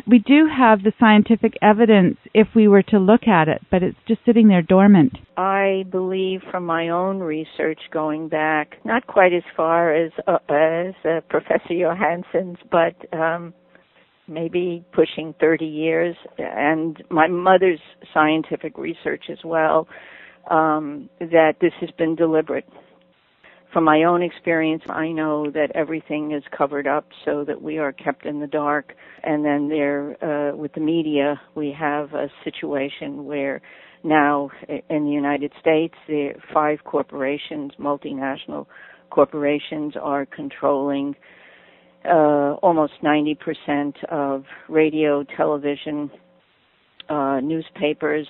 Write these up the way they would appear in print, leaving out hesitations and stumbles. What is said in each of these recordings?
we do have the scientific evidence if we were to look at it, but it's just sitting there dormant. I believe from my own research going back, not quite as far as Professor Johansson's, but maybe pushing 30 years, and my mother's scientific research as well, that this has been deliberate. From my own experience, I know that everything is covered up so that we are kept in the dark. And then with the media, we have a situation where now in the United States, the 5 corporations, multinational corporations, are controlling almost 90% of radio, television, newspapers,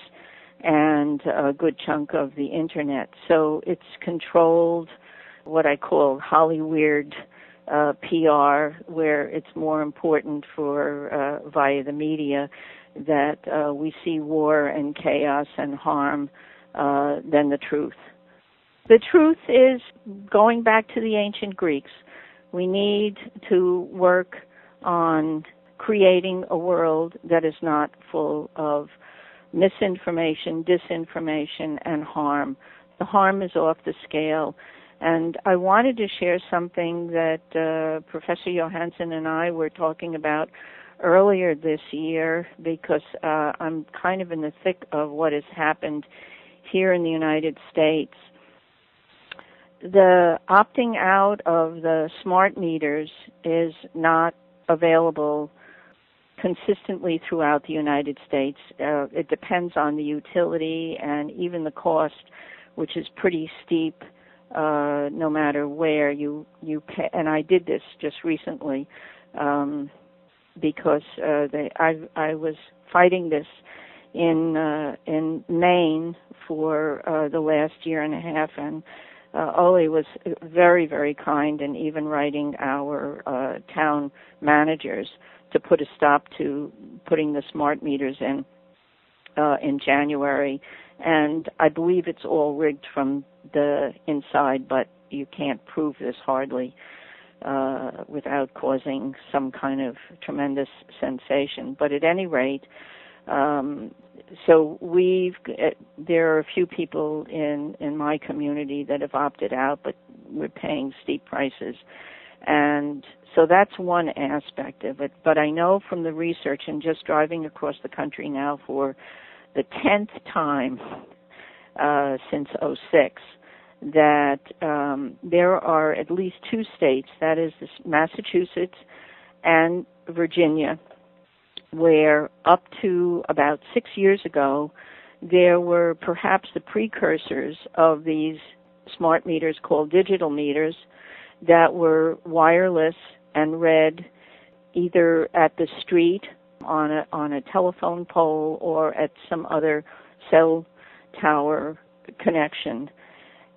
and a good chunk of the Internet. So it's controlled, what I call Hollywood PR, where it's more important for via the media that we see war and chaos and harm than the truth. The truth is, going back to the ancient Greeks, we need to work on creating a world that is not full of misinformation, disinformation, and harm. The harm is off the scale. And I wanted to share something that Professor Johansson and I were talking about earlier this year, because I'm kind of in the thick of what has happened here in the United States. The opting out of the smart meters is not available consistently throughout the United States. It depends on the utility and even the cost, which is pretty steep. No matter where you pay, and I did this just recently because I was fighting this in Maine for the last year and a half, and Olle was very, very kind, and even writing our town managers to put a stop to putting the smart meters in January. And I believe it's all rigged from the inside, but you can't prove this hardly without causing some kind of tremendous sensation. But at any rate, so there are a few people in my community that have opted out, but we're paying steep prices. And so that's one aspect of it. But I know from the research and just driving across the country now for the 10th time since '06, that there are at least 2 states, that is Massachusetts and Virginia, where up to about 6 years ago, there were perhaps the precursors of these smart meters called digital meters that were wireless and read either at the street on a telephone pole or at some other cell tower connection.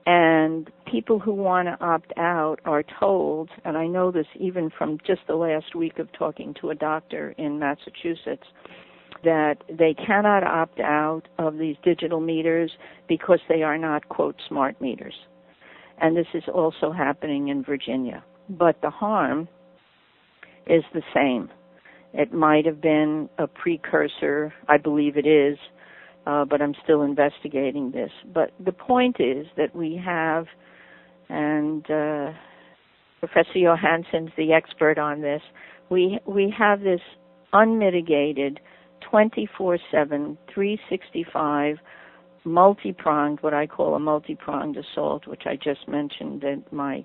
And people who want to opt out are told, and I know this even from just the last week of talking to a doctor in Massachusetts, that they cannot opt out of these digital meters because they are not, quote, smart meters. And this is also happening in Virginia. But the harm is the same. It might have been a precursor, I believe it is, but I'm still investigating this. But the point is that we have, and Professor Johansson's the expert on this, we have this unmitigated 24/7, 365, multi-pronged, what I call a multi-pronged assault, which I just mentioned in my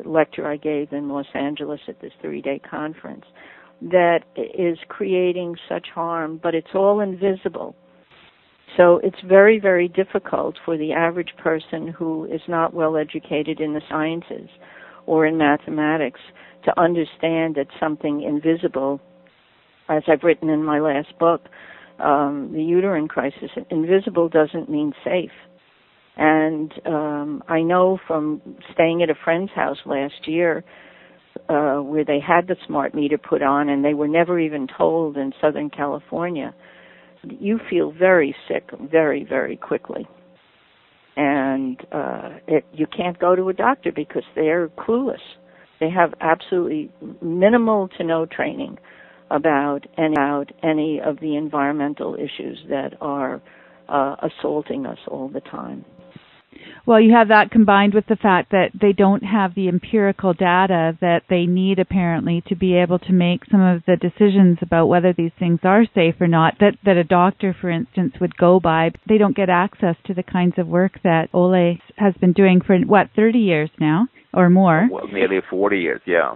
lecture I gave in Los Angeles at this 3-day conference, that is creating such harm, but it's all invisible. So it's very, very difficult for the average person who is not well educated in the sciences or in mathematics to understand that something invisible, as I've written in my last book, the uterine crisis, invisible doesn't mean safe. And I know from staying at a friend's house last year where they had the smart meter put on and they were never even told in Southern California, you feel very sick very, very quickly. And you can't go to a doctor because they're clueless. They have absolutely minimal to no training about any of the environmental issues that are assaulting us all the time. Well, you have that combined with the fact that they don't have the empirical data that they need, apparently, to be able to make some of the decisions about whether these things are safe or not, that a doctor, for instance, would go by. They don't get access to the kinds of work that Olle has been doing for, 30 years now or more? Well, nearly 40 years, yeah.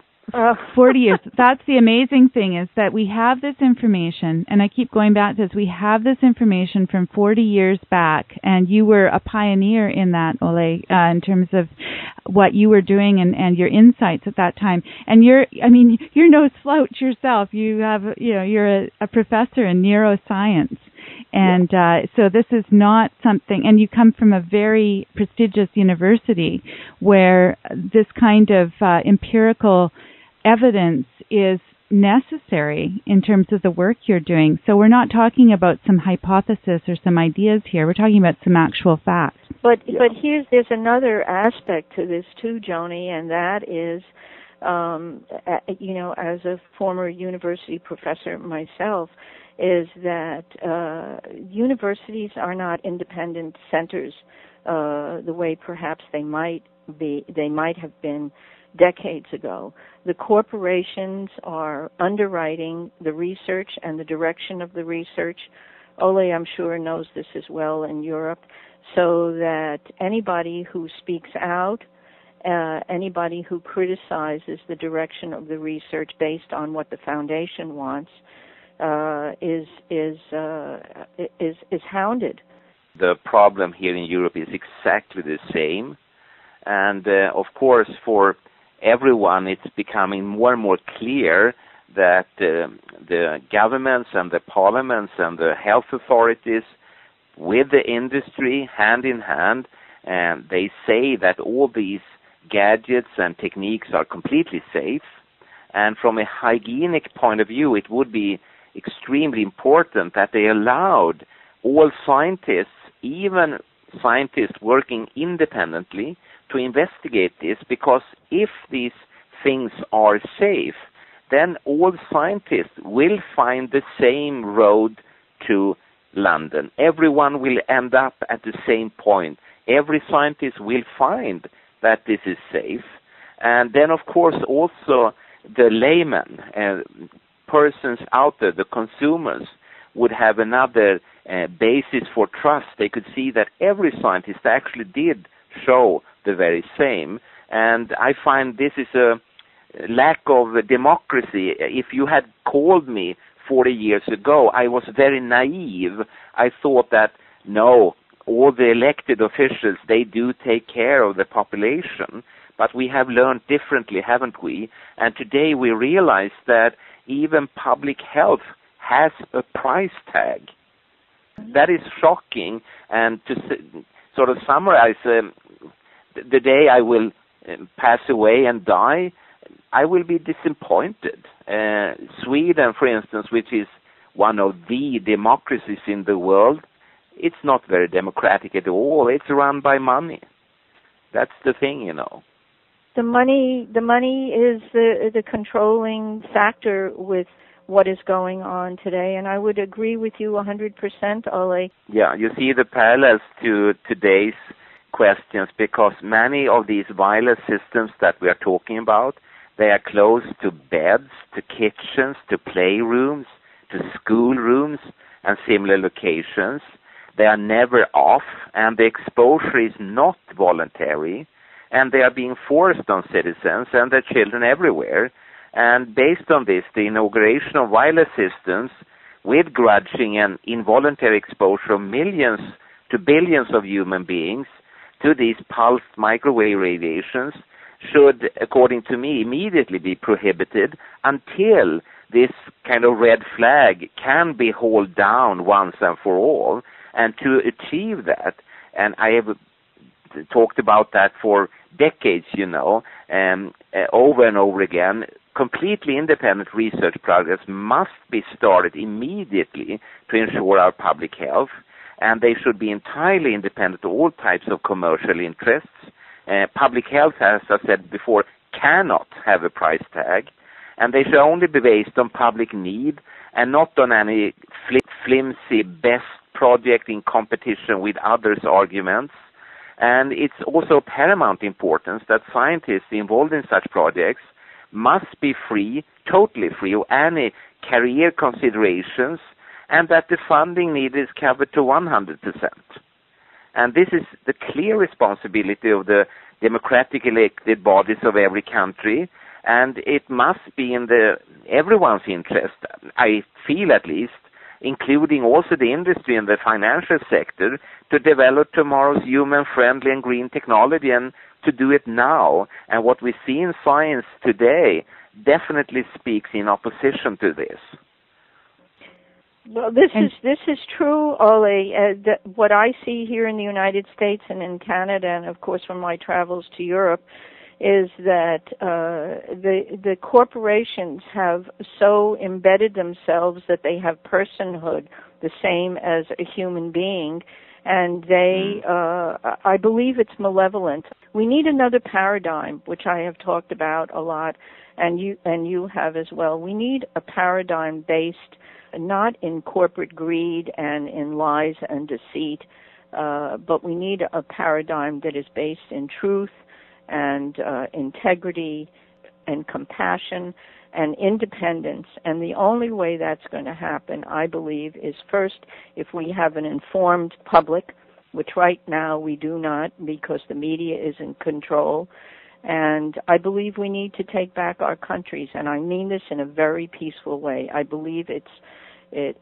40 years. That's the amazing thing, is that we have this information, and I keep going back to this, we have this information from 40 years back, and you were a pioneer in that, Olle, in terms of what you were doing and your insights at that time. And you're no slouch yourself. You're a professor in neuroscience. And so this is not something, and you come from a very prestigious university where this kind of empirical evidence is necessary in terms of the work you're doing. So we're not talking about some hypothesis or some ideas here. We're talking about some actual facts. But there's another aspect to this too, Joni, and that is, as a former university professor myself, is that universities are not independent centers the way perhaps they might have been decades ago. The corporations are underwriting the research and the direction of the research. Olle, I'm sure, knows this as well in Europe, so that anybody who speaks out, anybody who criticizes the direction of the research based on what the foundation wants, is hounded. The problem here in Europe is exactly the same, and of course for everyone it's becoming more and more clear that the governments and the parliaments and the health authorities with the industry hand in hand, and they say that all these gadgets and techniques are completely safe, and from a hygienic point of view it would be extremely important that they allowed all scientists, even scientists working independently, to investigate this, because if these things are safe, then all scientists will find the same road to London. Everyone will end up at the same point. Every scientist will find that this is safe. And then, of course, also the layman, persons out there, the consumers, would have another basis for trust. They could see that every scientist actually did show the very same. And I find this is a lack of democracy. If you had called me 40 years ago, I was very naive. I thought that, no, all the elected officials, they do take care of the population. But we have learned differently, haven't we? And today we realize that even public health has a price tag. That is shocking. And to sort of summarize, the day I will pass away and die, I will be disappointed. Sweden, for instance, which is one of the democracies in the world, it's not very democratic at all. It's run by money. That's the thing, you know. The money is the controlling factor with what is going on today, and I would agree with you 100%, Olle. Yeah, you see the parallels to today's questions, because many of these wireless systems that we are talking about, they are close to beds, to kitchens, to playrooms, to schoolrooms, and similar locations. They are never off, and the exposure is not voluntary, and they are being forced on citizens and their children everywhere. And based on this, the inauguration of wireless systems with grudging and involuntary exposure of millions to billions of human beings to these pulsed microwave radiations should, according to me, immediately be prohibited until this kind of red flag can be hauled down once and for all. And to achieve that, and I have talked about that for decades, over and over again, completely independent research projects must be started immediately to ensure our public health, and they should be entirely independent of all types of commercial interests. Public health, as I said before, cannot have a price tag, and they should only be based on public need and not on any flimsy best project in competition with others' arguments. And it's also paramount importance that scientists involved in such projects must be free, totally free of any career considerations, and that the funding needed is covered to 100%. And this is the clear responsibility of the democratic elected bodies of every country, and it must be in everyone's interest, I feel at least, including also the industry and the financial sector, to develop tomorrow's human-friendly and green technology, and to do it now. And what we see in science today definitely speaks in opposition to this. Well, this is true, Olle. What I see here in the United States and in Canada, and of course from my travels to Europe, is that the corporations have so embedded themselves that they have personhood, the same as a human being, and they, I believe it's malevolent. We need another paradigm, which I have talked about a lot, and you have as well. We need a paradigm based not in corporate greed and in lies and deceit, but we need a paradigm that is based in truth and integrity and compassion and independence. And the only way that's going to happen, I believe, is first if we have an informed public, which right now we do not because the media is in control. And I believe we need to take back our countries, and I mean this in a very peaceful way. I believe it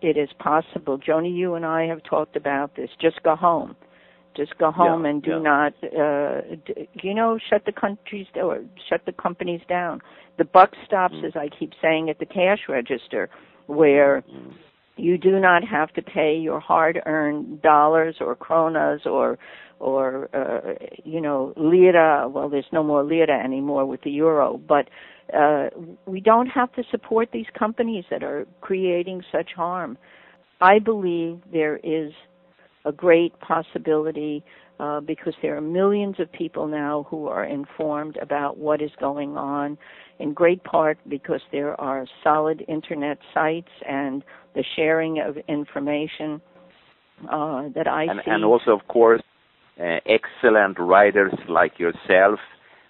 is possible. Joni, you and I have talked about this. Just go home. Just go home and do not, shut the countries or shut the companies down. The buck stops, as I keep saying, at the cash register, where you do not have to pay your hard-earned dollars or kronas or lira. Well, there's no more lira anymore with the euro, but we don't have to support these companies that are creating such harm. I believe there is a great possibility because there are millions of people now who are informed about what is going on, in great part because there are solid internet sites and the sharing of information that I see. And also, of course, excellent writers like yourself,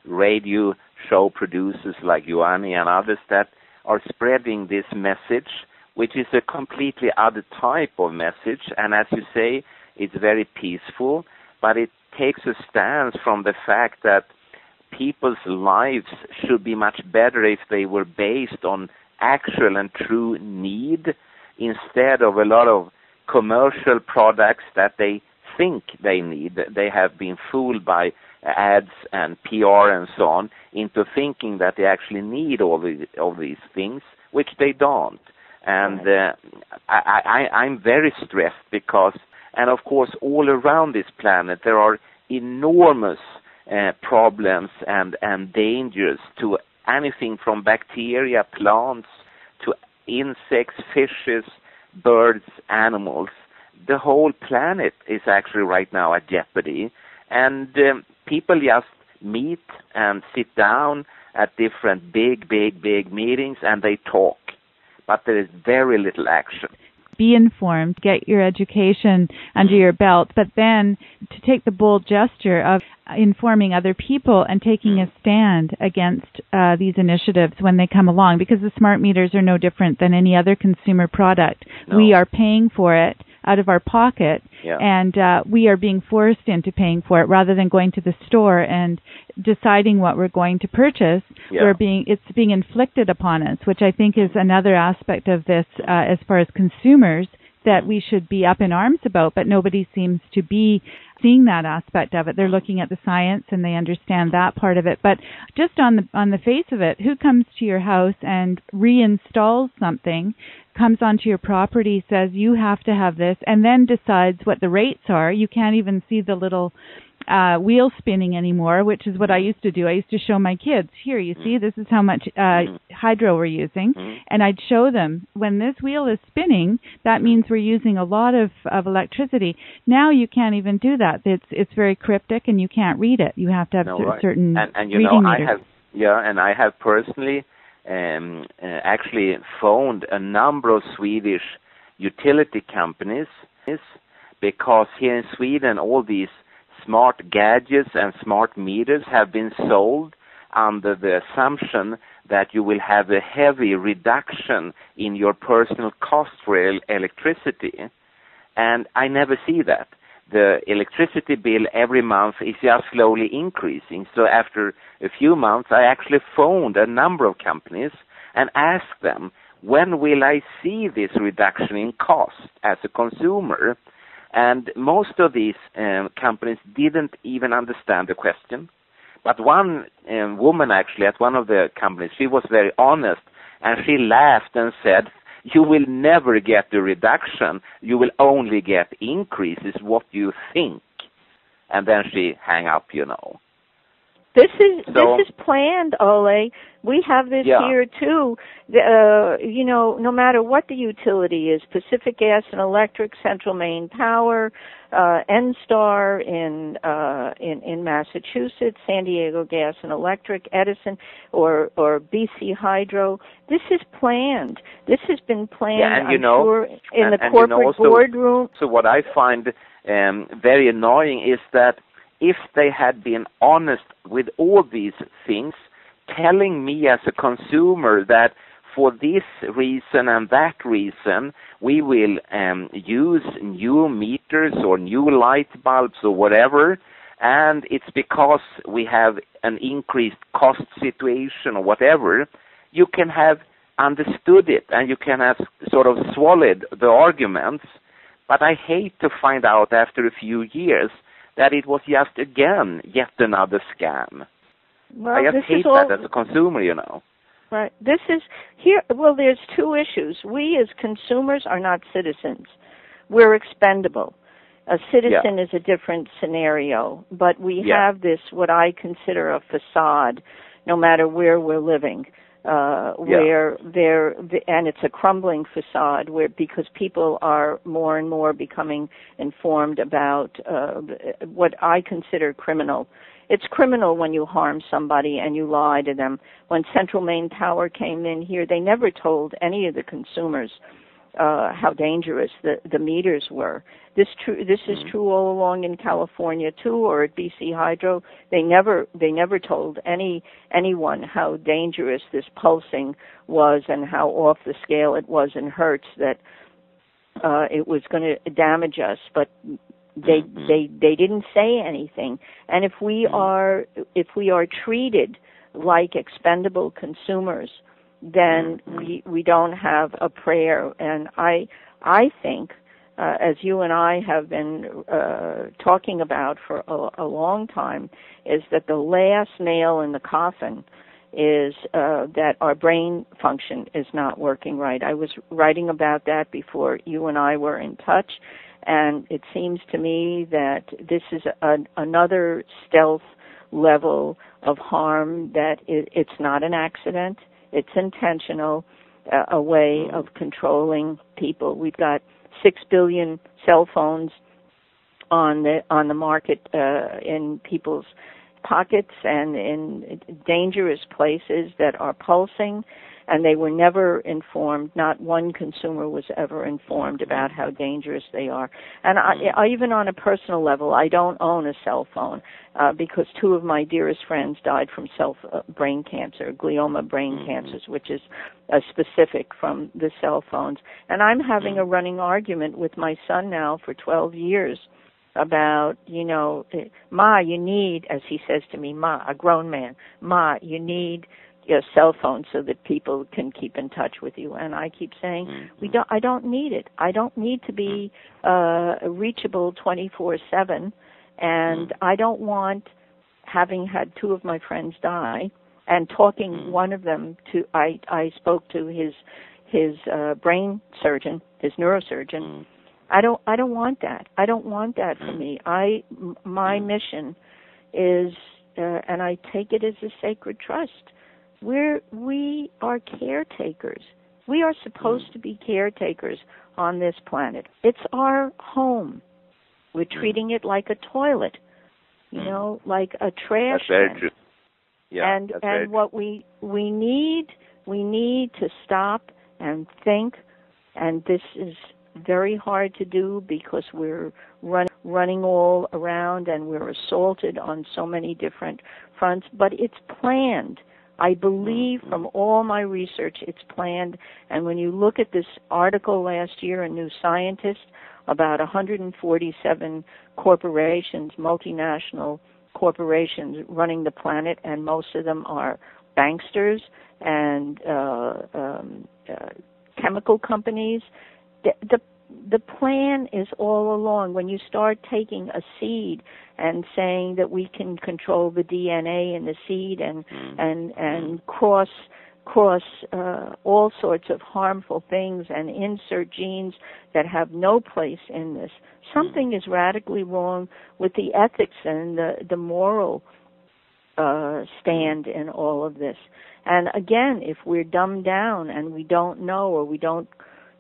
radio show producers like Joanni and others that are spreading this message, which is a completely other type of message. And as you say, it's very peaceful, but it takes a stance from the fact that people's lives should be much better if they were based on actual and true need instead of a lot of commercial products that they think they need. They have been fooled by ads and PR and so on into thinking that they actually need all these things, which they don't. And I'm very stressed because, and of course, all around this planet there are enormous problems and dangers to anything from bacteria, plants, to insects, fishes, birds, animals. The whole planet is actually right now at jeopardy, and people just meet and sit down at different big meetings and they talk, but there is very little action. Be informed, get your education under your belt, but then to take the bold gesture of informing other people and taking a stand against these initiatives when they come along, because the smart meters are no different than any other consumer product. No. We are paying for it out of our pocket, and we are being forced into paying for it rather than going to the store and deciding what we're going to purchase. It's being inflicted upon us, which I think is another aspect of this as far as consumers that we should be up in arms about, but nobody seems to be seeing that aspect of it. They're looking at the science and they understand that part of it. But just on the face of it, who comes to your house and reinstalls something, comes onto your property, says you have to have this, and then decides what the rates are? You can't even see the little wheel spinning anymore, which is what I used to do. I used to show my kids, here, you see, this is how much hydro we're using, and I'd show them, when this wheel is spinning, that means we're using a lot of electricity. Now you can't even do that. It's very cryptic, and you can't read it. You have to have certain and reading meters. I have personally actually phoned a number of Swedish utility companies, because here in Sweden all these smart gadgets and smart meters have been sold under the assumption that you will have a heavy reduction in your personal cost for electricity. And I never see that. The electricity bill every month is just slowly increasing. So after a few months, I actually phoned a number of companies and asked them, when will I see this reduction in cost as a consumer? And most of these companies didn't even understand the question. But one woman actually at one of the companies, she was very honest, and she laughed and said, you will never get a reduction. You will only get increases, what you think. And then she hang up, you know. This is planned, Ole. We have this here too. You know, no matter what the utility is, Pacific Gas and Electric, Central Maine Power, NSTAR in Massachusetts, San Diego Gas and Electric, Edison, or BC Hydro. This is planned. This has been planned. Yeah, and I'm sure in the corporate boardroom. So what I find very annoying is that if they had been honest with all these things, telling me as a consumer that for this reason and that reason, we will use new meters or new light bulbs or whatever, and it's because we have an increased cost situation or whatever, you can have understood it and you can have sort of swallowed the arguments. But I hate to find out after a few years that it was just, again, yet another scam. Well, I just hate that as a consumer, you know. Right. This is here. Well, there's two issues. We as consumers are not citizens. We're expendable. A citizen is a different scenario, but we have this, what I consider a facade, no matter where we're living. And it's a crumbling facade because people are more and more becoming informed about what I consider criminal. It's criminal when you harm somebody and you lie to them. When Central Maine Power came in here, they never told any of the consumers how dangerous the meters were. This is true all along in California too, or at BC Hydro. They never told anyone how dangerous this pulsing was and how off the scale it was in hertz, that it was going to damage us. But they didn't say anything. And if we are treated like expendable consumers, then we don't have a prayer. And I think, as you and I have been talking about for a long time, is that the last nail in the coffin is that our brain function is not working right. I was writing about that before you and I were in touch, and it seems to me that this is another stealth level of harm, that it's not an accident. It's intentional, a way of controlling people. We've got 6 billion cell phones on the market in people's pockets and in dangerous places that are pulsing, and they were never informed. Not one consumer was ever informed about how dangerous they are. And I even on a personal level, I don't own a cell phone because 2 of my dearest friends died from brain cancer, glioma brain cancers, which is specific from the cell phones. And I'm having a running argument with my son now for 12 years about, Ma, you need, as he says to me, Ma, a grown man, Ma, you need a cell phone so that people can keep in touch with you. And I keep saying, I don't need it. I don't need to be reachable 24/7, and I don't want, having had 2 of my friends die, and talking one of them to, I spoke to his brain surgeon, his neurosurgeon. I don't want that. I don't want that for me. My mission is, and I take it as a sacred trust. We are caretakers. We are supposed to be caretakers on this planet. It's our home. We're treating it like a toilet, like a trash That's very can. true. Yeah, and what we need We need to stop and think, and this is very hard to do because we're running all around and we're assaulted on so many different fronts, but it's planned. I believe from all my research it's planned, and when you look at this article last year in New Scientist about 147 corporations, multinational corporations running the planet, and most of them are banksters and chemical companies, the plan is all along. When you start taking a seed and saying that we can control the DNA in the seed and cross all sorts of harmful things and insert genes that have no place in this, something is radically wrong with the ethics and the moral stand in all of this. And again, if we're dumbed down and we don't know, or we don't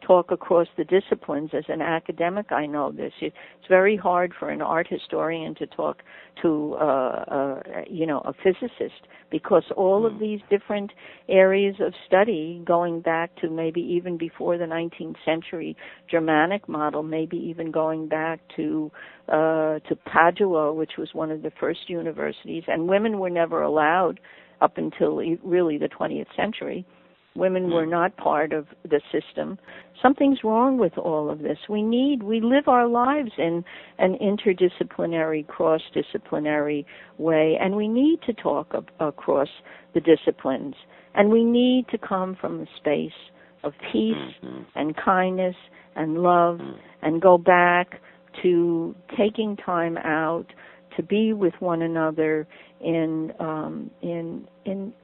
talk across the disciplines, as an academic I know this, it's very hard for an art historian to talk to a physicist, because all of these different areas of study, going back to maybe even before the 19th century Germanic model, maybe even going back to Padua, which was one of the first universities, and women were never allowed up until really the 20th century. Women were not part of the system. Something's wrong with all of this. We live our lives in an interdisciplinary, cross-disciplinary way, and we need to talk across the disciplines. And we need to come from a space of peace and kindness and love, and go back to taking time out to be with one another in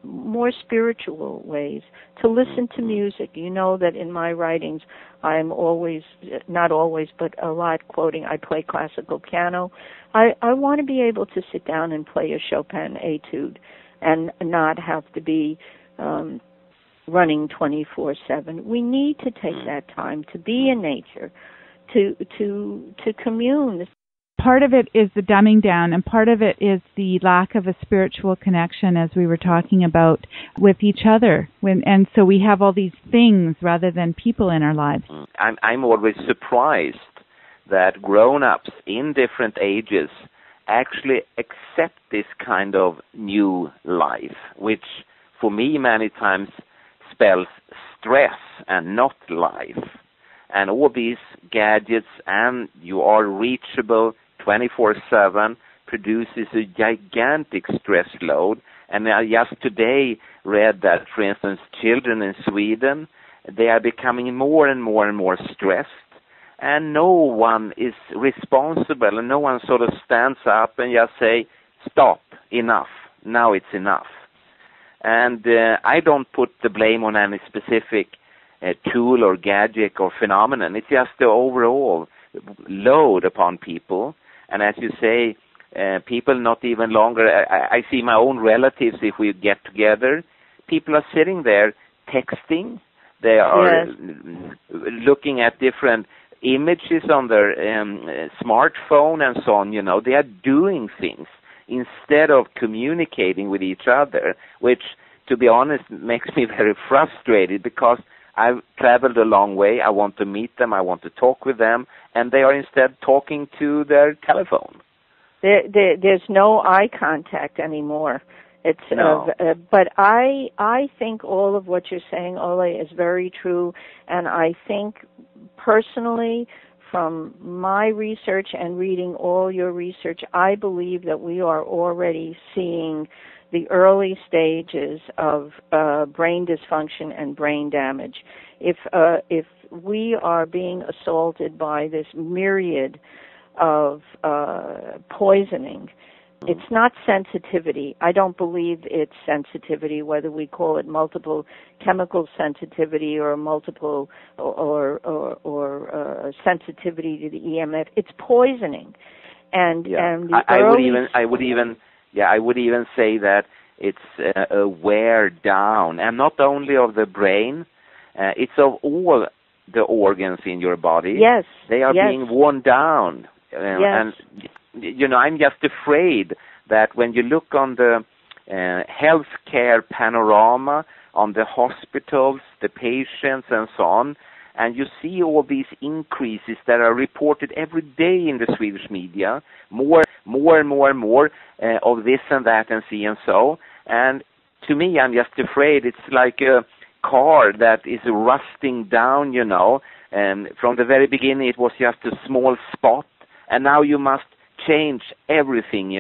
more spiritual ways, to listen to music. You know that in my writings I'm always, not always, but a lot quoting, I play classical piano. I want to be able to sit down and play a Chopin etude and not have to be running 24/7. We need to take that time to be in nature, to commune. Part of it is the dumbing down, and part of it is the lack of a spiritual connection, as we were talking about, with each other. And so we have all these things rather than people in our lives. I'm always surprised that grown-ups in different ages actually accept this kind of new life, which for me many times spells stress and not life. And all these gadgets, and you are reachable 24/7, produces a gigantic stress load. And I just today read that, for instance, children in Sweden, they are becoming more and more and more stressed, and no one is responsible, and no one sort of stands up and just say, stop, enough, now it's enough. And I don't put the blame on any specific tool or gadget or phenomenon. It's just the overall load upon people. And as you say, people not even longer, I see my own relatives, if we get together, people are sitting there texting. They are looking at different images on their smartphone and so on. You know, they are doing things instead of communicating with each other, which, to be honest, makes me very frustrated, because I've traveled a long way. I want to meet them. I want to talk with them. And they are instead talking to their telephone. There's no eye contact anymore. But I think all of what you're saying, Ole, is very true. And I think personally, from my research and reading all your research, I believe that we are already seeing the early stages of brain dysfunction and brain damage. If we are being assaulted by this myriad of poisoning, it's not sensitivity. I don't believe it's sensitivity, whether we call it multiple chemical sensitivity or multiple or sensitivity to the EMF. It's poisoning, and I would even say that it's a wear down, and not only of the brain, it's of all the organs in your body. Yes, they are being worn down. And, you know, I'm just afraid that when you look on the healthcare panorama on the hospitals, the patients, and so on. And you see all these increases that are reported every day in the Swedish media, more of this and that and so. And to me, I'm just afraid it's like a car that is rusting down, and from the very beginning it was just a small spot, and now you must change everything,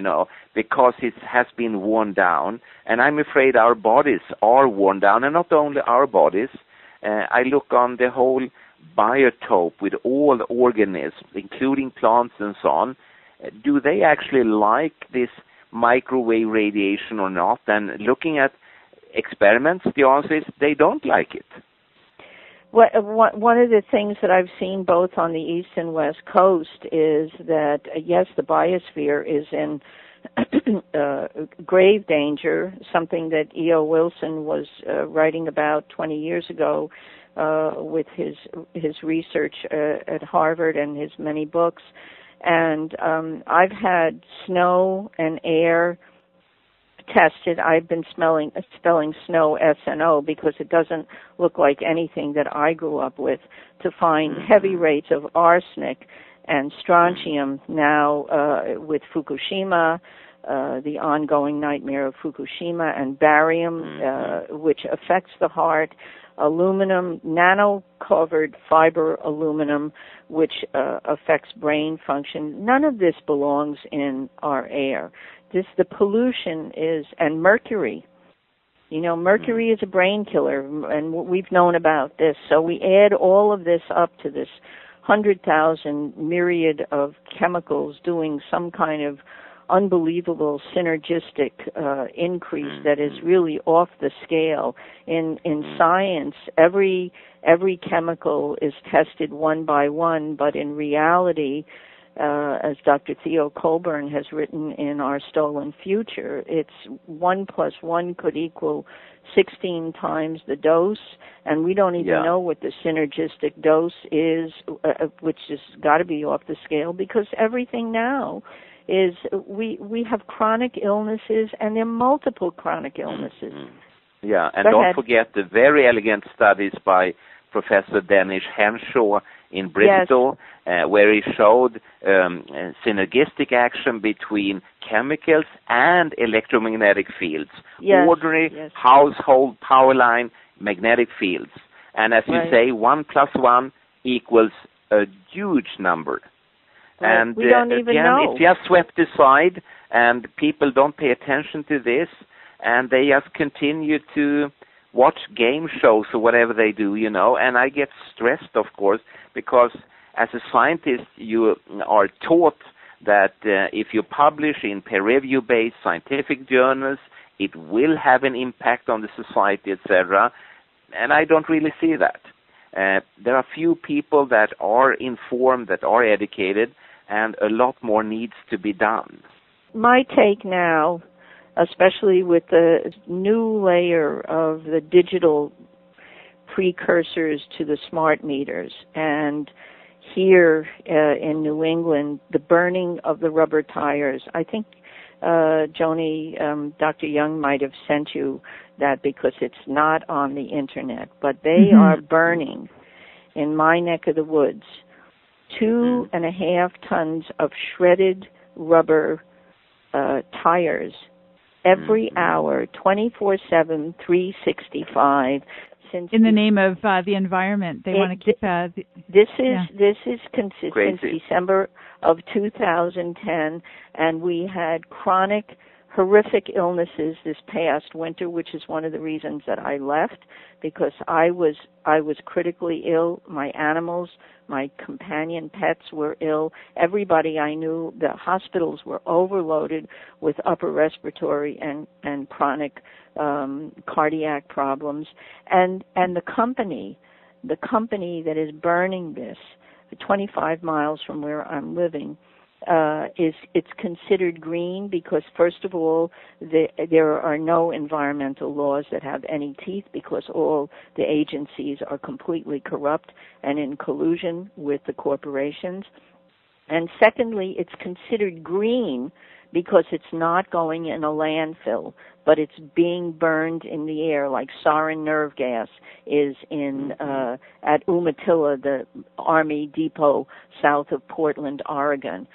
because it has been worn down. And I'm afraid our bodies are worn down, and not only our bodies. I look on the whole biotope with all the organisms, including plants and so on. Do they actually like this microwave radiation or not? And looking at experiments, the answer is they don't like it. One of the things that I've seen both on the East and West Coast is that, yes, the biosphere is in grave danger, something that E.O. Wilson was writing about 20 years ago with his research at Harvard and his many books. And I've had snow and air tested. I've been spelling snow S-N-O because it doesn't look like anything that I grew up with, to find heavy rates of arsenic and strontium now with Fukushima, the ongoing nightmare of Fukushima, and barium, which affects the heart, aluminum, nano-covered fiber aluminum, which affects brain function. None of this belongs in our air. The pollution is, and mercury. Mercury is a brain killer, and we've known about this. So we add all of this up to this 100,000 myriad of chemicals doing some kind of unbelievable synergistic increase that is really off the scale. In science, every chemical is tested one by one, but in reality, as Dr. Theo Colburn has written in Our Stolen Future, it's 1 + 1 could equal 16 times the dose, and we don't even know what the synergistic dose is, which has got to be off the scale, because everything now is we have chronic illnesses, and there are multiple chronic illnesses. Yeah, and don't forget the very elegant studies by Professor Dennis Henshaw in Bristol, where he showed synergistic action between chemicals and electromagnetic fields, ordinary household power line magnetic fields. And as you say, 1 + 1 equals a huge number. And we don't even know. It's just swept aside, and people don't pay attention to this, and they just continue to watch game shows or whatever they do, and I get stressed, of course, because as a scientist, you are taught that if you publish in peer-review-based scientific journals, it will have an impact on the society, etc., and I don't really see that. There are few people that are informed, that are educated, and a lot more needs to be done. My take now, especially with the new layer of the digital precursors to the smart meters, and here in New England, the burning of the rubber tires. I think, Joni, Dr. Young might have sent you that because it's not on the Internet, but they are burning in my neck of the woods 2.5 tons of shredded rubber tires every hour, 24/7, 365. In the name of the environment, they want to keep. This is consistent since December of 2010, and we had chronic, horrific illnesses this past winter, which is one of the reasons that I left, because I was critically ill. My animals, my companion pets were ill. Everybody I knew, the hospitals were overloaded with upper respiratory and chronic cardiac problems. And the company that is burning this 25 miles from where I'm living, it's considered green because, first of all, there are no environmental laws that have any teeth because all the agencies are completely corrupt and in collusion with the corporations. And secondly, it's considered green because it's not going in a landfill, but it's being burned in the air, like sarin nerve gas is in at Umatilla, the Army depot south of Portland, Oregon.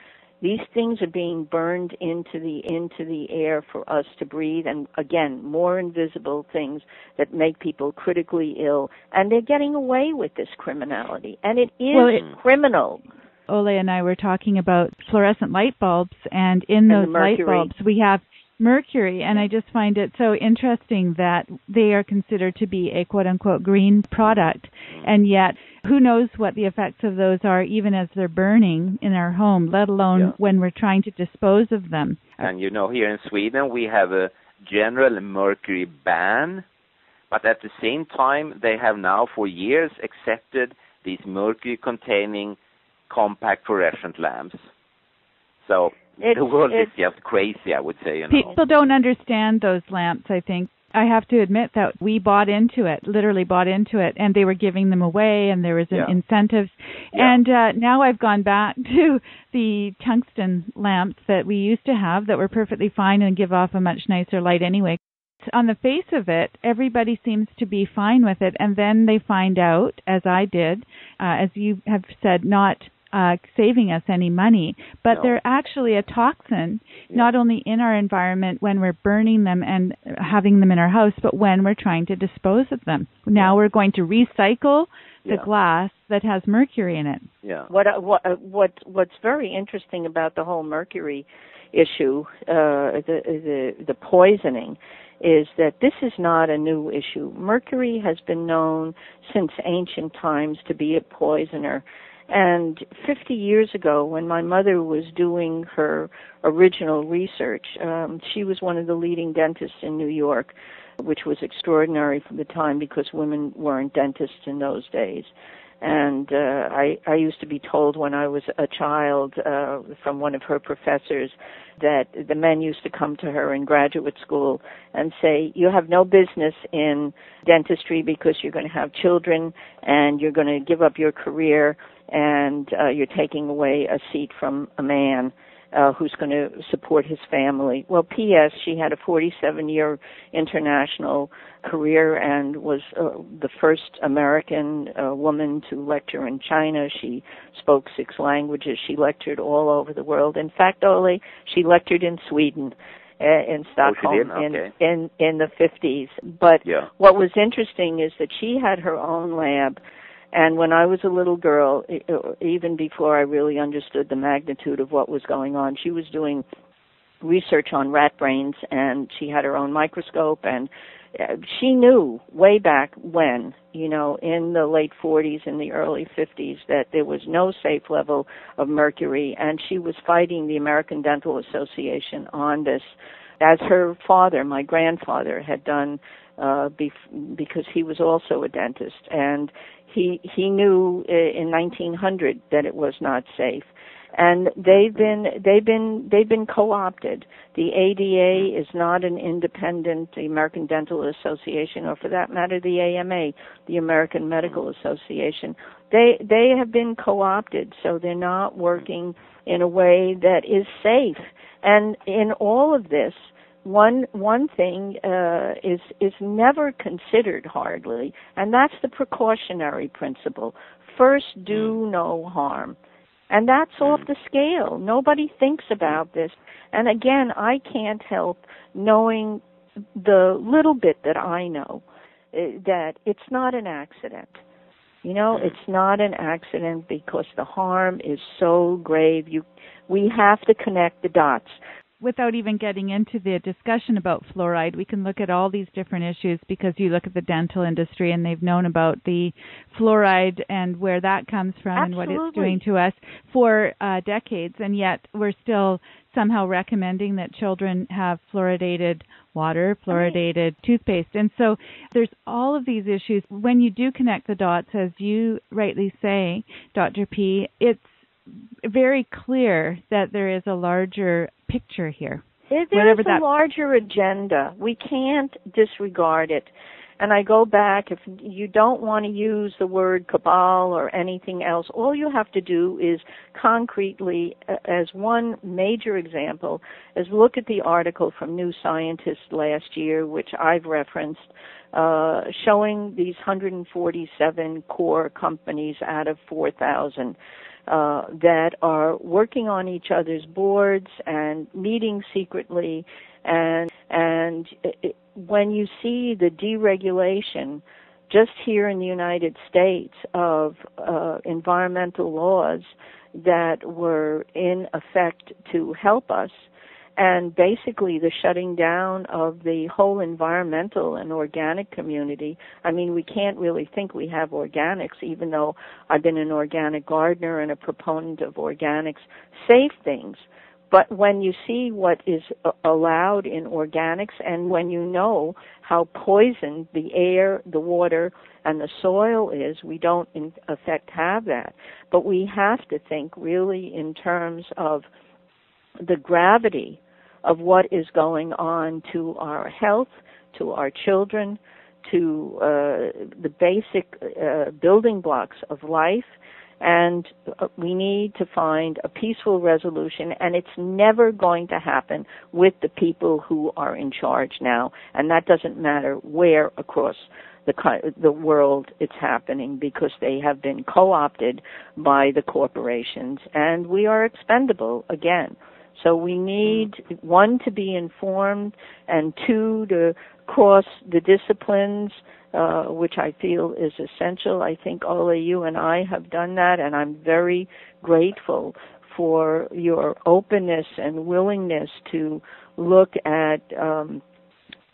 These things are being burned into the air for us to breathe, and again, more invisible things that make people critically ill, and they're getting away with this criminality, and it is criminal. Olle and I were talking about fluorescent light bulbs, and in those light bulbs we have mercury, and I just find it so interesting that they are considered to be a quote-unquote green product, and yet who knows what the effects of those are even as they're burning in our home, let alone when we're trying to dispose of them. And you know, here in Sweden we have a general mercury ban, but at the same time they have now for years accepted these mercury-containing compact fluorescent lamps. So the world is just crazy, I would say. People don't understand those lamps, I think. I have to admit that we literally bought into it, and they were giving them away, and there was incentives. Yeah. And now I've gone back to the tungsten lamps that we used to have that were perfectly fine and give off a much nicer light anyway. On the face of it, everybody seems to be fine with it, and then they find out, as I did, as you have said, not saving us any money, but they're actually a toxin, not only in our environment when we're burning them and having them in our house, but when we're trying to dispose of them. Now we're going to recycle the glass that has mercury in it. Yeah. What's very interesting about the whole mercury issue, the poisoning, is that this is not a new issue. Mercury has been known since ancient times to be a poisoner. And 50 years ago, when my mother was doing her original research, she was one of the leading dentists in New York, which was extraordinary for the time because women weren't dentists in those days. And I used to be told when I was a child from one of her professors that the men used to come to her in graduate school and say, you have no business in dentistry because you're going to have children and you're going to give up your career and you're taking away a seat from a man who's going to support his family. Well, P.S., she had a 47-year international career and was the first American woman to lecture in China. She spoke 6 languages. She lectured all over the world. In fact, Olle, she lectured in Sweden, in Stockholm in the 50s. But what was interesting is that she had her own lab. And when I was a little girl, even before I really understood the magnitude of what was going on, she was doing research on rat brains, and she had her own microscope, and she knew way back when, in the late 40s and the early 50s, that there was no safe level of mercury, and she was fighting the American Dental Association on this, as her father, my grandfather, had done because he was also a dentist, and he knew in 1900 that it was not safe, and they've been co-opted. The ADA is not an independent, the American Dental Association, or for that matter, the AMA, the American Medical Association. They have been co-opted, so they're not working in a way that is safe. And in all of this, one thing is never considered hardly, and that's the precautionary principle. First, do no harm. And that's off the scale. Nobody thinks about this. And again, I can't help knowing the little bit that I know, that it's not an accident. It's not an accident because the harm is so grave. We have to connect the dots. Without even getting into the discussion about fluoride, we can look at all these different issues because you look at the dental industry and they've known about the fluoride and where that comes from and what it's doing to us for decades, and yet we're still somehow recommending that children have fluoridated water, fluoridated toothpaste. And so there's all of these issues. When you do connect the dots, as you rightly say, Dr. P., it's very clear that there is a larger picture here. There's a larger agenda. We can't disregard it. And I go back, if you don't want to use the word cabal or anything else, all you have to do is concretely, as one major example, is look at the article from New Scientist last year, which I've referenced, showing these 147 core companies out of 4,000 that are working on each other's boards and meeting secretly. And when you see the deregulation just here in the United States of environmental laws that were in effect to help us, and basically the shutting down of the whole environmental and organic community. I mean, we can't really think we have organics, even though I've been an organic gardener and a proponent of organics, safe things. But when you see what is allowed in organics, and when you know how poisoned the air, the water, and the soil is, we don't in effect have that. But we have to think really in terms of the gravity of what is going on to our health, to our children, to the basic building blocks of life. And we need to find a peaceful resolution, and it's never going to happen with the people who are in charge now. And that doesn't matter where across the world it's happening, because they have been co-opted by the corporations, and we are expendable again. So we need, one, to be informed, and two, to cross the disciplines, which I feel is essential. I think, Ole, you and I have done that, and I'm very grateful for your openness and willingness to look at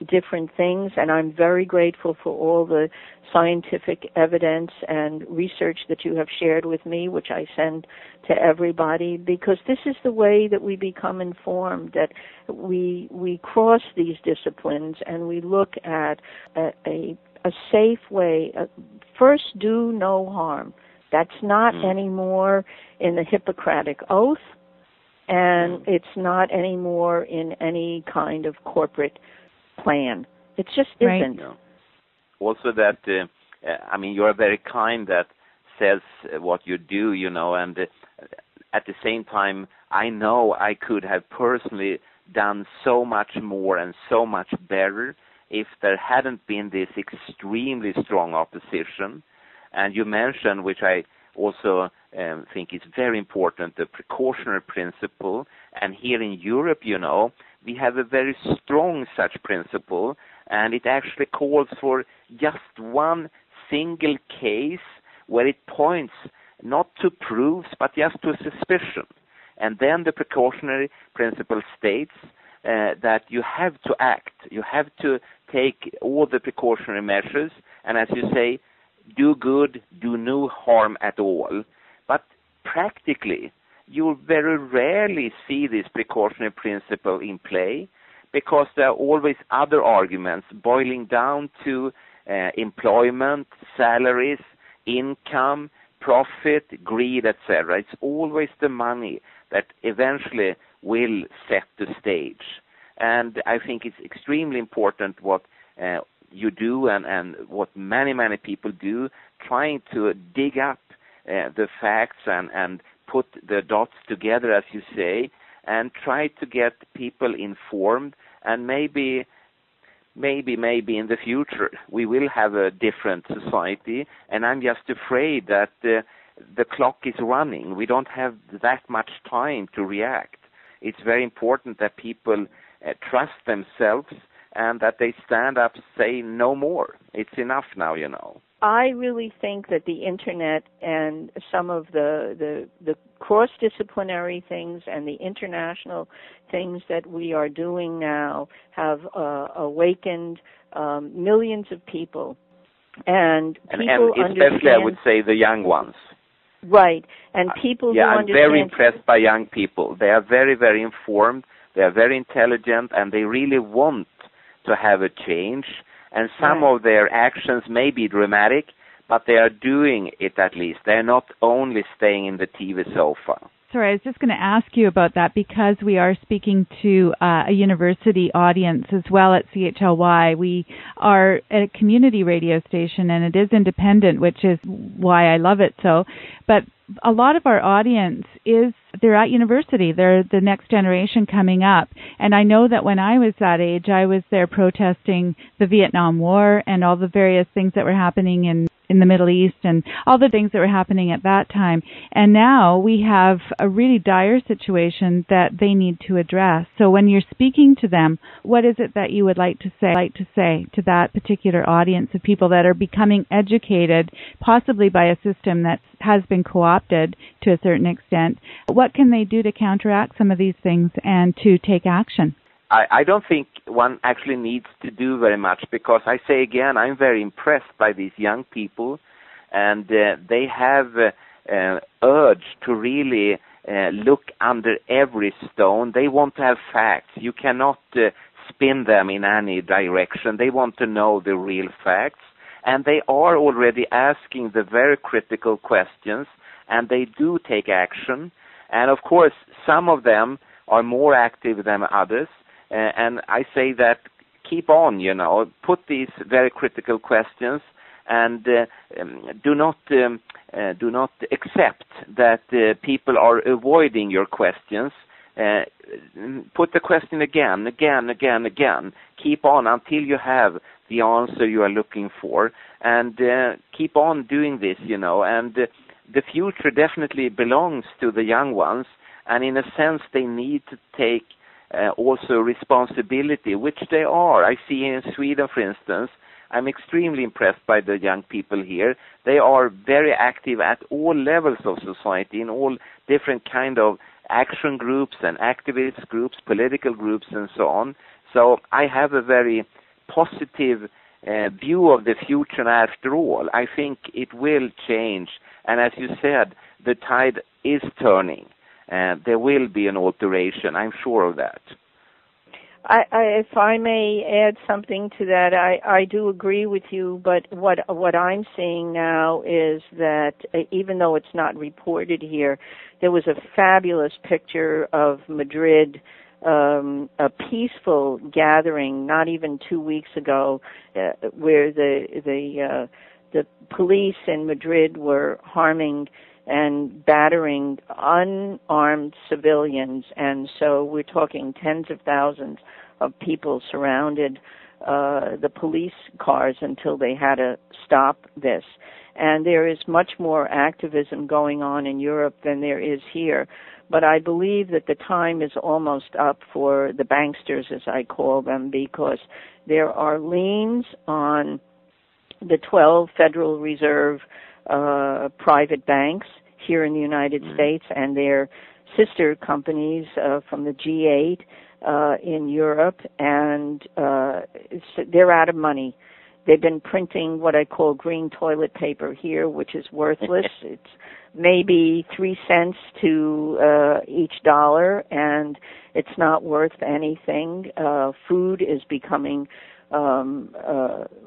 different things, and I'm very grateful for all the scientific evidence and research that you have shared with me, which I send to everybody, because this is the way that we become informed, that we cross these disciplines and we look at a safe way. First, do no harm. That's not anymore in the Hippocratic Oath, and it's not anymore in any kind of corporate plan. It just isn't. No. Also that, I mean, you're very kind that says what you do, you know, and at the same time, I know I could have personally done so much more and so much better if there hadn't been this extremely strong opposition. And you mentioned, which I also think is very important, the precautionary principle. And here in Europe, you know, we have a very strong such principle, and it actually calls for just one single case where it points not to proofs but just to a suspicion. And then the precautionary principle states that you have to act. You have to take all the precautionary measures, and as you say, do good, do no harm at all. But practically, you very rarely see this precautionary principle in play, because there are always other arguments boiling down to employment, salaries, income, profit, greed, etc. It's always the money that eventually will set the stage. And I think it's extremely important what you do and what many, many people do, trying to dig up the facts and put the dots together, as you say, and try to get people informed. And maybe in the future we will have a different society, and I'm just afraid that the clock is running. We don't have that much time to react. It's very important that people trust themselves and that they stand up, say no more. It's enough now, you know. I really think that the Internet and some of the cross-disciplinary things and the international things that we are doing now have awakened millions of people. And people and especially, I would say, the young ones. Right. And people who understand... I'm very impressed by young people. They are very, very informed. They are very intelligent, and they really want to have a change. And some of their actions may be dramatic, but they are doing it at least. They're not only staying in the TV sofa. Sorry, I was just going to ask you about that because we are speaking to a university audience as well at CHLY. We are at a community radio station, and it is independent, which is why I love it so. But a lot of our audience they're at university. They're the next generation coming up. And I know that when I was that age, I was there protesting the Vietnam War and all the various things that were happening in the Middle East and all the things that were happening at that time. And now we have a really dire situation that they need to address. So when you're speaking to them, what is it that you would like to say to that particular audience of people that are becoming educated, possibly by a system that has been co-opted to a certain extent? What can they do to counteract some of these things and to take action? I don't think one actually needs to do very much, because I say again, I'm very impressed by these young people, and they have urge to really look under every stone. They want to have facts. You cannot spin them in any direction. They want to know the real facts, and they are already asking the very critical questions, and they do take action. And of course, some of them are more active than others. And I say that keep on, put these very critical questions, and do not accept that people are avoiding your questions. Put the question again. Keep on until you have the answer you are looking for, and keep on doing this, and the future definitely belongs to the young ones, and in a sense they need to take also responsibility, which they are. I see in Sweden, for instance, I'm extremely impressed by the young people here. They are very active at all levels of society, in all different kind of action groups and activist groups, political groups, and so on. So I have a very positive view of the future after all. I think it will change. And as you said, the tide is turning. There will be an alteration. I'm sure of that. If I may add something to that, I do agree with you, but what I'm seeing now is that even though it's not reported here, there was a fabulous picture of Madrid, a peaceful gathering not even 2 weeks ago, where the police in Madrid were harming and battering unarmed civilians, and so we're talking tens of thousands of people surrounded the police cars until they had to stop this. And there is much more activism going on in Europe than there is here. But I believe that the time is almost up for the banksters, as I call them, because there are liens on the 12 Federal Reserve private banks here in the United States and their sister companies from the G8 in Europe, and they're out of money. They've been printing what I call green toilet paper here, which is worthless. It's maybe 3 cents to each dollar, and it's not worth anything. Food is becoming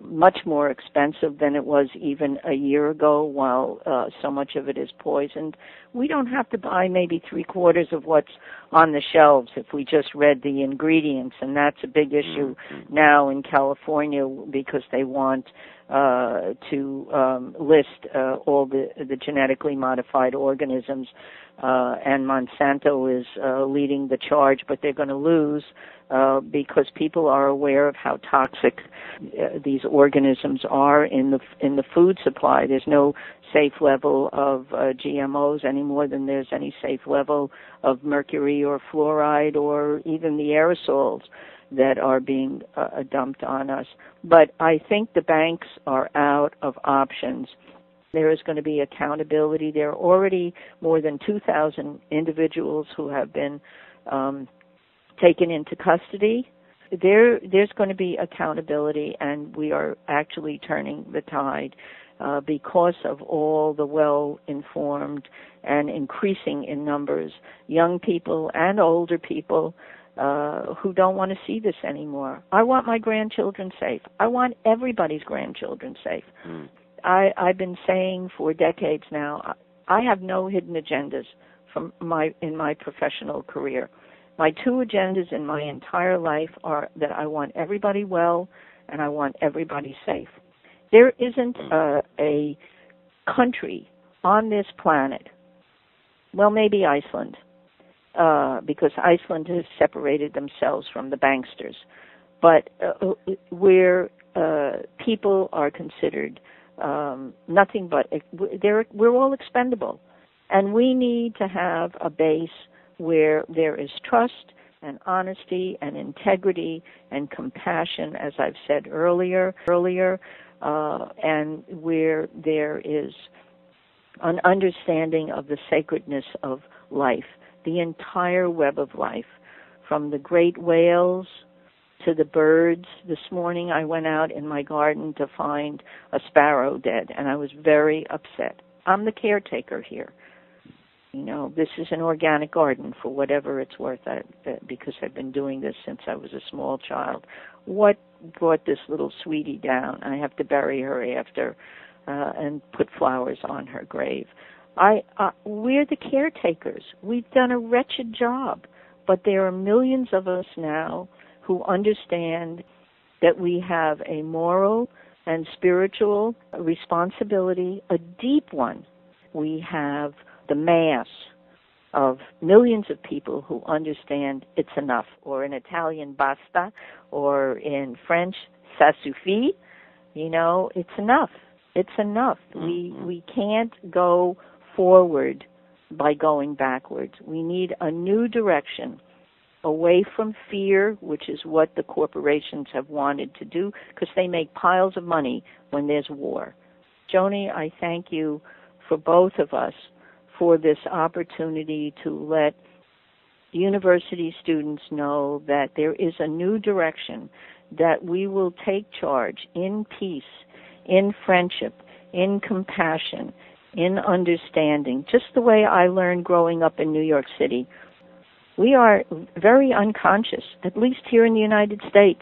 much more expensive than it was even a year ago, while so much of it is poisoned. We don't have to buy maybe 3/4 of what's on the shelves if we just read the ingredients, and that's a big issue now in California because they want to list all the genetically modified organisms, and Monsanto is leading the charge, but they're going to lose because people are aware of how toxic these organisms are in the food supply. There's no safe level of GMOs any more than there's any safe level of mercury or fluoride or even the aerosols that are being dumped on us. But I think the banks are out of options. There is going to be accountability. There are already more than 2,000 individuals who have been taken into custody. There's going to be accountability, and we are actually turning the tide because of all the well-informed and increasing in numbers young people and older people who don't want to see this anymore. I want my grandchildren safe. I want everybody's grandchildren safe. I've been saying for decades now, I have no hidden agendas in my professional career. My two agendas in my entire life are that I want everybody well and I want everybody safe. There isn't a country on this planet, well, maybe Iceland, because Iceland has separated themselves from the banksters, but where people are considered nothing but, we're all expendable. And we need to have a base where there is trust and honesty and integrity and compassion, as I've said earlier, and where there is an understanding of the sacredness of life, the entire web of life, from the great whales to the birds. This morning I went out in my garden to find a sparrow dead, and I was very upset. I'm the caretaker here. You know, this is an organic garden for whatever it's worth, because I've been doing this since I was a small child. What brought this little sweetie down? I have to bury her after and put flowers on her grave. We're the caretakers. We've done a wretched job, but there are millions of us now who understand that we have a moral and spiritual responsibility, a deep one. We have the mass of millions of people who understand it's enough, or in Italian, basta, or in French, ça suffit. You know, it's enough. It's enough. We can't go forward by going backwards. We need a new direction, away from fear, which is what the corporations have wanted to do, because they make piles of money when there's war. Joni, I thank you for both of us for this opportunity to let university students know that there is a new direction, that we will take charge in peace, in friendship, in compassion, in understanding, just the way I learned growing up in New York City. We are very unconscious, at least here in the United States.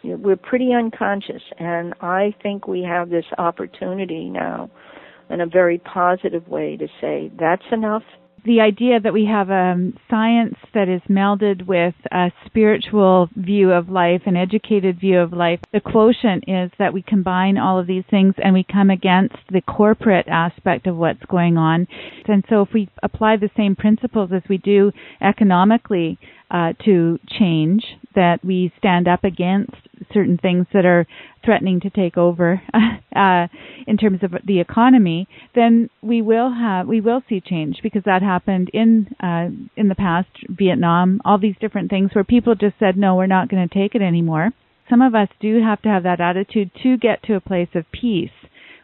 We're pretty unconscious, and I think we have this opportunity now in a very positive way to say, that's enough. The idea that we have a science that is melded with a spiritual view of life, an educated view of life, the quotient is that we combine all of these things and we come against the corporate aspect of what's going on. And so if we apply the same principles as we do economically to change, that we stand up against certain things that are threatening to take over in terms of the economy, then we will see change, because that happened in the past, Vietnam, all these different things where people just said, no, we're not going to take it anymore. Some of us do have to have that attitude to get to a place of peace.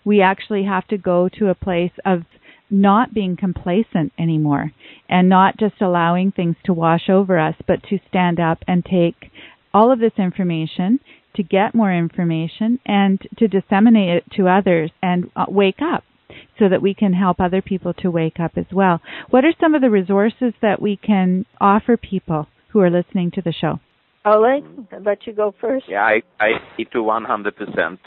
We actually have to go to a place of not being complacent anymore and not just allowing things to wash over us, but to stand up and take all of this information, to get more information, and to disseminate it to others and wake up so that we can help other people to wake up as well. What are some of the resources that we can offer people who are listening to the show? Ole, I'll let you go first. Yeah, I agree to 100%.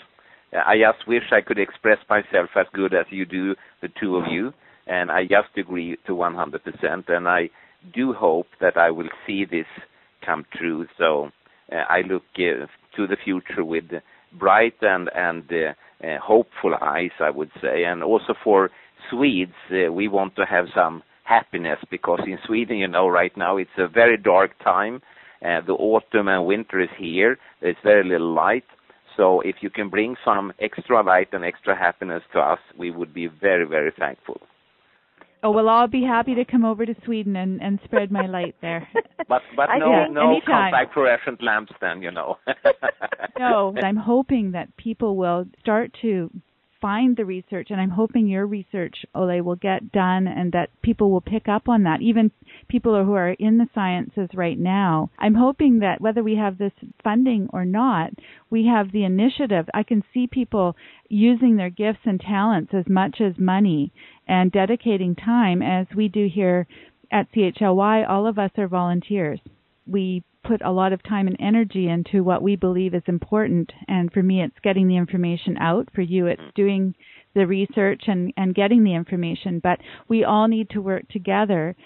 I just wish I could express myself as good as you do, the two of you, and I just agree to 100%, and I do hope that I will see this come true. So I look to the future with bright and hopeful eyes, I would say. And also for Swedes, we want to have some happiness, because in Sweden, you know, right now it's a very dark time. The autumn and winter is here. There's very little light. So if you can bring some extra light and extra happiness to us, we would be very, very thankful. Oh, well, I'll be happy to come over to Sweden and spread my light there. But no contact fluorescent lamps then, you know. No, I'm hoping that people will start to find the research, and I'm hoping your research, Ole, will get done and that people will pick up on that, even people who are in the sciences right now. I'm hoping that whether we have this funding or not, we have the initiative. I can see people using their gifts and talents as much as money and dedicating time, as we do here at CHLY. All of us are volunteers. We put a lot of time and energy into what we believe is important, and for me it's getting the information out. For you it's doing the research and getting the information, but we all need to work together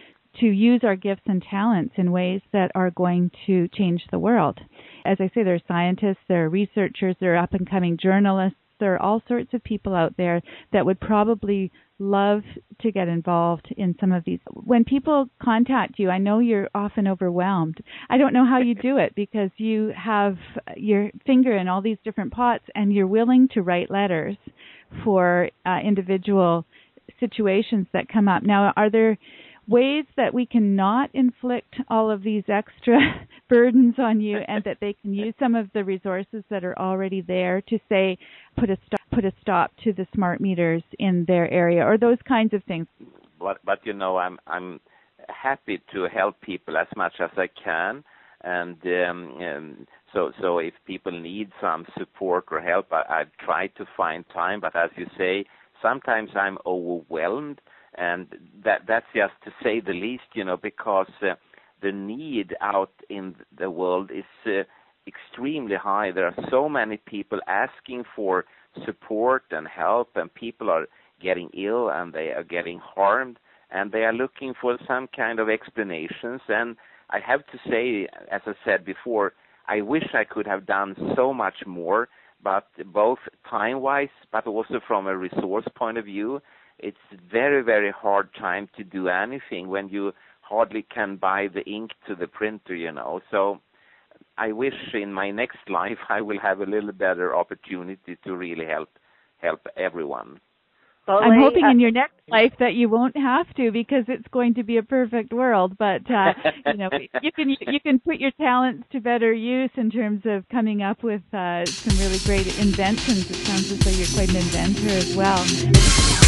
to use our gifts and talents in ways that are going to change the world. As I say, there are scientists, there are researchers, there are up-and-coming journalists, there are all sorts of people out there that would probably love to get involved in some of these. When people contact you, I know you're often overwhelmed. I don't know how you do it because you have your finger in all these different pots and you're willing to write letters for individual situations that come up. Now, are there ways that we can not inflict all of these extra burdens on you and that they can use some of the resources that are already there to say, put a stop to the smart meters in their area or those kinds of things? But I'm happy to help people as much as I can. And so if people need some support or help, I try to find time. But as you say, sometimes I'm overwhelmed. And that's just to say the least, because the need out in the world is extremely high. There are so many people asking for support and help, and people are getting ill and they are getting harmed, and they are looking for some kind of explanations. And I have to say, as I said before, I wish I could have done so much more, but both time-wise, but also from a resource point of view, it's very, very hard time to do anything when you hardly can buy the ink to the printer, So I wish in my next life I will have a little better opportunity to really help everyone. Well, I'm hoping in your next life that you won't have to because it's going to be a perfect world. But you can put your talents to better use in terms of coming up with some really great inventions. It sounds as though you're quite an inventor as well.